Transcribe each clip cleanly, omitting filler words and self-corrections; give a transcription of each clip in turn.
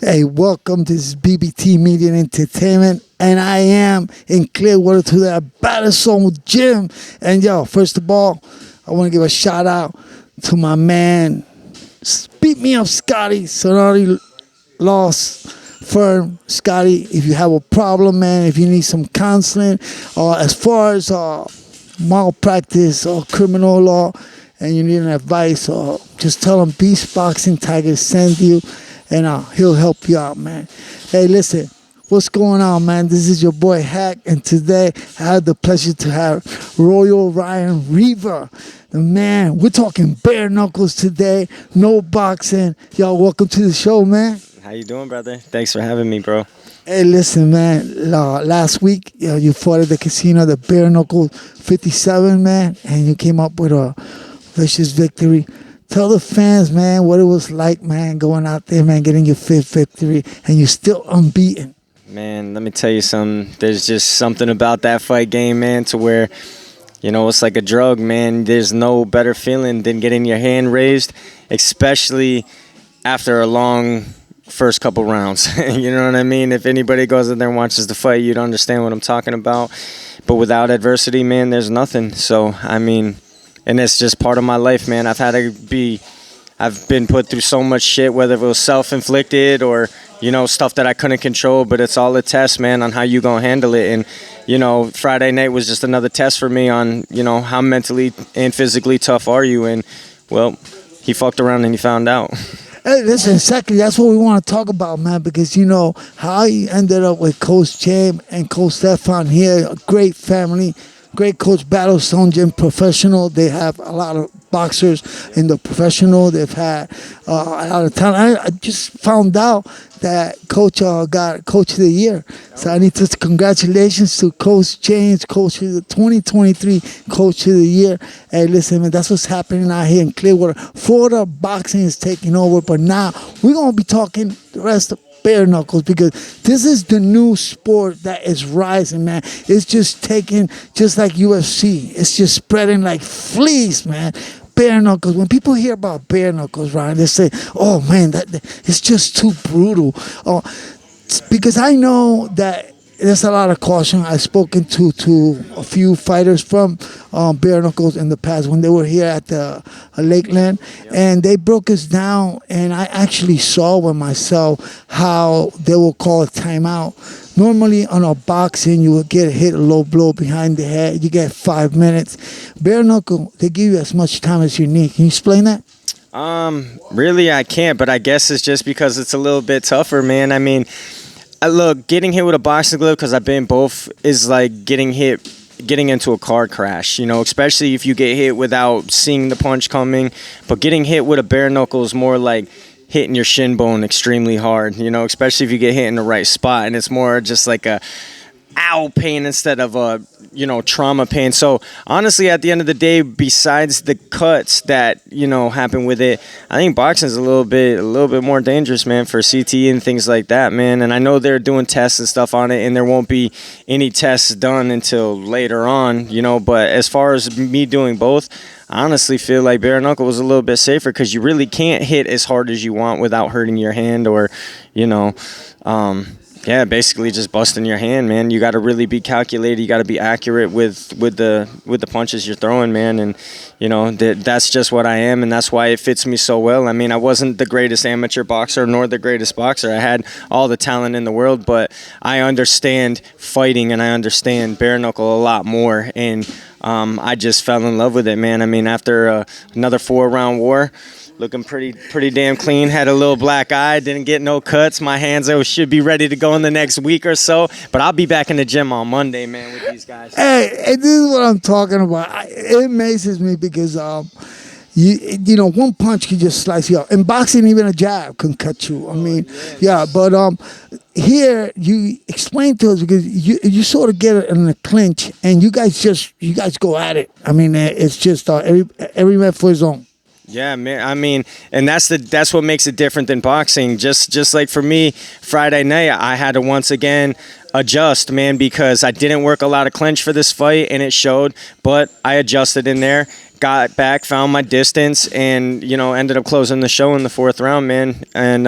Hey, welcome to this BBT Media and Entertainment, and I am in Clearwater to that Battlezone Gym. And yo, first of all, I want to give a shout out to my man, Beat Me Up Scotty, Sonari Lost Firm. Scotty, if you have a problem, man, if you need some counseling, as far as malpractice or criminal law, and you need an advice, just tell him Beast Boxing Tiger send you, and he'll help you out, man. Hey, listen, what's going on, man? This is your boy Hack, and today I had the pleasure to have Royal Ryan Reber, the man. We're talking bare knuckles today, no boxing. Y'all, welcome to the show, man. How you doing, brother? Thanks for having me, bro. Hey, listen, man. Last week, you fought at the casino, the bare knuckle 57, man, and you came up with a vicious victory. Tell the fans, man, what it was like, man, going out there, man, getting your fifth victory, and you're still unbeaten. Man, let me tell you something. There's just something about that fight game, man, to where, it's like a drug, man. There's no better feeling than getting your hand raised, especially after a long first couple rounds. You know what I mean? If anybody goes in there and watches the fight, you'd understand what I'm talking about. But without adversity, man, there's nothing. So, and it's just part of my life, man. I've been put through so much shit, whether it was self-inflicted or, stuff that I couldn't control, but it's all a test, man, on how you gonna handle it. And, Friday night was just another test for me on, how mentally and physically tough are you. And, well, he fucked around and he found out. Hey, listen, exactly. That's what we want to talk about, man, because how you ended up with Coach James and Coach Stefan here, a great family, great coach, Battlezone Gym professional. They have a lot of boxers in the professional. They've had a lot of talent. I just found out that Coach got Coach of the Year. So I need to congratulations to Coach James, Coach of the 2023 Coach of the Year. Hey, listen, man, that's what's happening out here in Clearwater. Florida boxing is taking over, but now we're going to be talking the rest of bare knuckles, because this is the new sport that is rising, man. It's just taking, just like UFC, it's just spreading like fleas, man. Bare knuckles. When people hear about bare knuckles, Ryan, they say, "Oh man, that it's just too brutal." Because I know that there's a lot of caution. I've spoken to a few fighters from bare knuckles in the past when they were here at the Lakeland, and they broke us down. And I actually saw with myself how they will call a timeout. Normally on a boxing, you will get hit a low blow behind the head. You get 5 minutes. Bare knuckle, they give you as much time as you need. Can you explain that? Really, I can't, but I guess it's just because it's a little bit tougher, man. Look, getting hit with a boxing glove, because I've been both, is like getting into a car crash, especially if you get hit without seeing the punch coming. But getting hit with a bare knuckle is more like hitting your shin bone extremely hard, especially if you get hit in the right spot. And it's more just like a ow pain instead of a, trauma pain. So honestly, at the end of the day, besides the cuts that, happen with it, I think boxing is a little bit more dangerous, man, for CTE and things like that, man. And I know they're doing tests and stuff on it, and there won't be any tests done until later on, but as far as me doing both, I honestly feel like bare knuckle was a little bit safer, because you really can't hit as hard as you want without hurting your hand or, basically just busting your hand, man. You got to really be calculated. You got to be accurate with the punches you're throwing, man. And that's just what I am, and that's why it fits me so well. I wasn't the greatest amateur boxer nor the greatest boxer. I had all the talent in the world, but I understand fighting and I understand bare knuckle a lot more. And I just fell in love with it, man. After another 4-round war, looking pretty damn clean. Had a little black eye. Didn't get no cuts. My hands should be ready to go in the next week or so. But I'll be back in the gym on Monday, man, with these guys. Hey, this is what I'm talking about. It amazes me because one punch can just slice you up. In boxing, even a jab can cut you. But here you explain to us, because you sort of get it in a clinch, and you guys go at it. It's just every man for his own. Yeah, man. And that's what makes it different than boxing. Just like for me, Friday night, I had to once again adjust, man, because I didn't work a lot of clinch for this fight, and it showed. But I adjusted in there, got back, found my distance, and ended up closing the show in the 4th round, man. And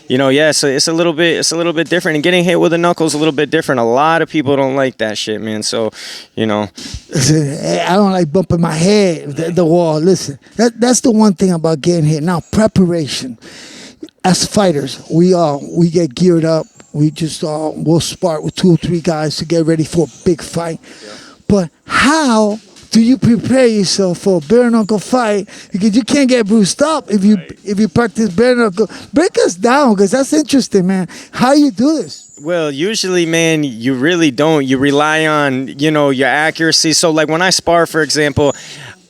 yeah, so it's a little bit different. And getting hit with the knuckles a little bit different. A lot of people don't like that shit, man. So Listen, I don't like bumping my head the wall. Listen, that's the one thing about getting hit. Now, preparation. As fighters, we get geared up. We just we'll spar with 2 or 3 guys to get ready for a big fight. Yeah. But how do you prepare yourself for a bare knuckle fight? Because you can't get bruised up if you practice bare knuckle. Break us down, because that's interesting, man. How you do this? Well, usually, man, you really don't. You rely on, your accuracy. So, like when I spar, for example,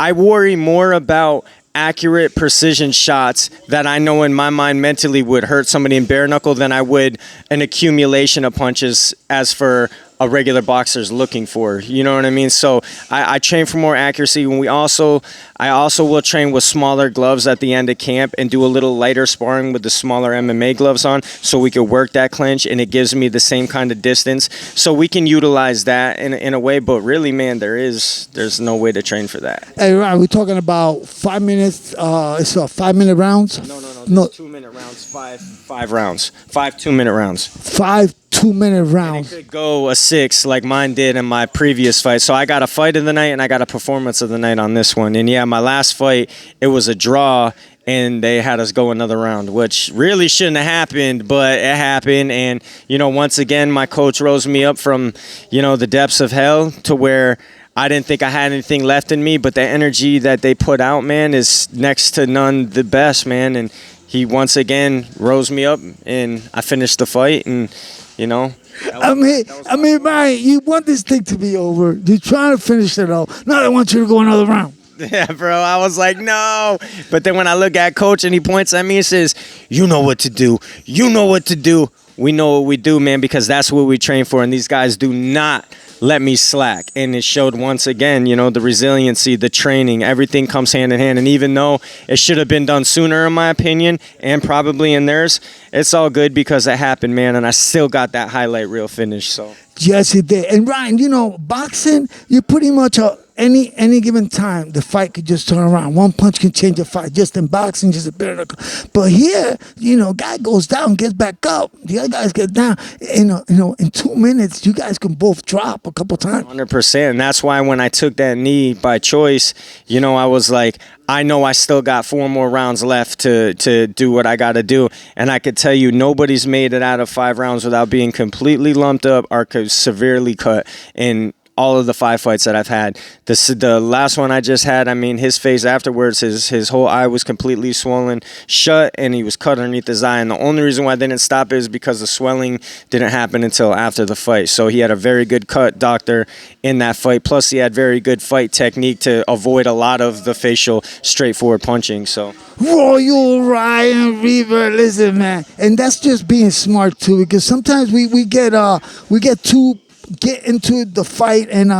I worry more about accurate precision shots that I know in my mind mentally would hurt somebody in bare knuckle than I would an accumulation of punches as for a regular boxer's looking for. You know what I mean? So I train for more accuracy. And I also will train with smaller gloves at the end of camp and do a little lighter sparring with the smaller MMA gloves on so we could work that clinch, and it gives me the same kind of distance. So we can utilize that in a way, but really, man, there's no way to train for that. Hey, Ryan, we're talking about 5 minutes. It's 5 minute rounds? No. 2 minute rounds, five rounds. 5 2-minute rounds. 5 2-minute rounds. And it could go a 6 like mine did in my previous fight. So I got a fight of the night and I got a performance of the night on this one. And yeah, my last fight, it was a draw, and they had us go another round, which really shouldn't have happened, but it happened. And, once again, my coach rose me up from, the depths of hell to where I didn't think I had anything left in me, but the energy that they put out, man, is next to none the best, man. And he once again rose me up, and I finished the fight, and Ryan, you want this thing to be over. You're trying to finish it off. Now I want you to go another round. Yeah, bro, I was like, no. But then when I look at coach and he points at me and says, you know what to do. You know what to do. We know what we do, man, because that's what we train for. And these guys do not let me slack. And it showed once again, the resiliency, the training, everything comes hand in hand. And even though it should have been done sooner, in my opinion, and probably in theirs, it's all good because it happened, man. And I still got that highlight reel finish. So yes, it did. And Ryan, boxing, you pretty much any given time, the fight could just turn around. One punch can change a fight. Just in boxing, just a bare knuckle. But here, guy goes down, gets back up. The other guys get down. In 2 minutes, you guys can both drop a couple times. 100%. And that's why when I took that knee by choice, I was like, I know I still got 4 more rounds left to do what I got to do. And I could tell you, nobody's made it out of 5 rounds without being completely lumped up or severely cut in all of the 5 fights that I've had. The last one I just had, his face afterwards, his whole eye was completely swollen shut, and he was cut underneath his eye. And the only reason why I didn't stop it is because the swelling didn't happen until after the fight. So he had a very good cut doctor in that fight. Plus, he had very good fight technique to avoid a lot of the facial straightforward punching. So Royal Ryan Reber, listen, man, and that's just being smart too, because sometimes we get too get into the fight, and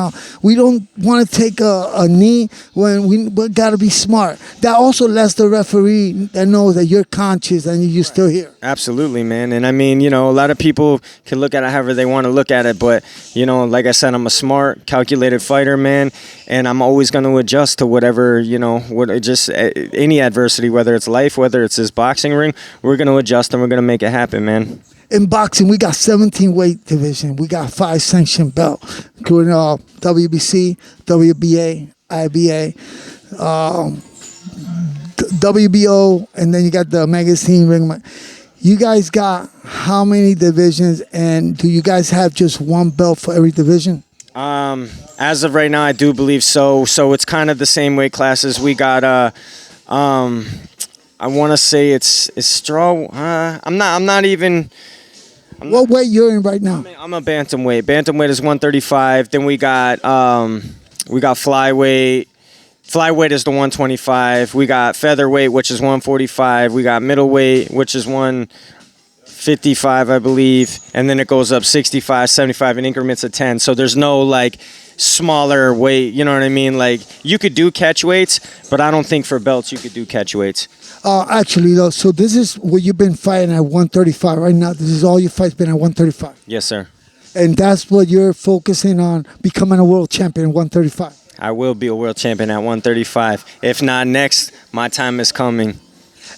we don't want to take a knee when we got to be smart. That also lets the referee that knows that you're conscious and you're still here. Absolutely, man. And a lot of people can look at it however they want to look at it, but like I said, I'm a smart, calculated fighter, man, and I'm always going to adjust to whatever, any adversity, whether it's life, whether it's this boxing ring, we're going to adjust and we're going to make it happen, man. In boxing, we got 17 weight division. We got 5 sanctioned belts, including WBC, WBA, IBA, WBO, and then you got the magazine ring. You guys got how many divisions, and do you guys have just one belt for every division? As of right now, I do believe so. So it's kind of the same weight classes. We got I want to say it's straw. I'm not even. What weight you're in right now? I'm a bantamweight. Bantamweight is 135. Then we got flyweight. Flyweight is the 125. We got featherweight, which is 145. We got middleweight, which is 155, I believe. And then it goes up 65, 75 in increments of 10. So there's no smaller weight. You know what I mean? You could do catch weights, but I don't think for belts you could do catch weights. Actually, though, so this is what you've been fighting at 135 right now. This is all your fights been at 135. Yes, sir. And that's what you're focusing on, becoming a world champion at 135. I will be a world champion at 135. If not next, my time is coming.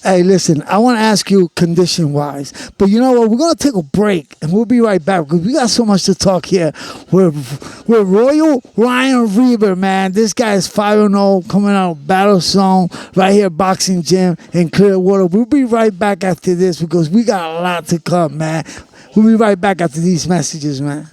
Hey, listen, I want to ask you condition-wise, but you know what? We're going to take a break, and we'll be right back because we got so much to talk here. We're Royal Ryan Reber, man. This guy is 5-0, coming out of Battle Zone right here, Boxing Gym in Clearwater. We'll be right back after this because we got a lot to come, man. We'll be right back after these messages, man.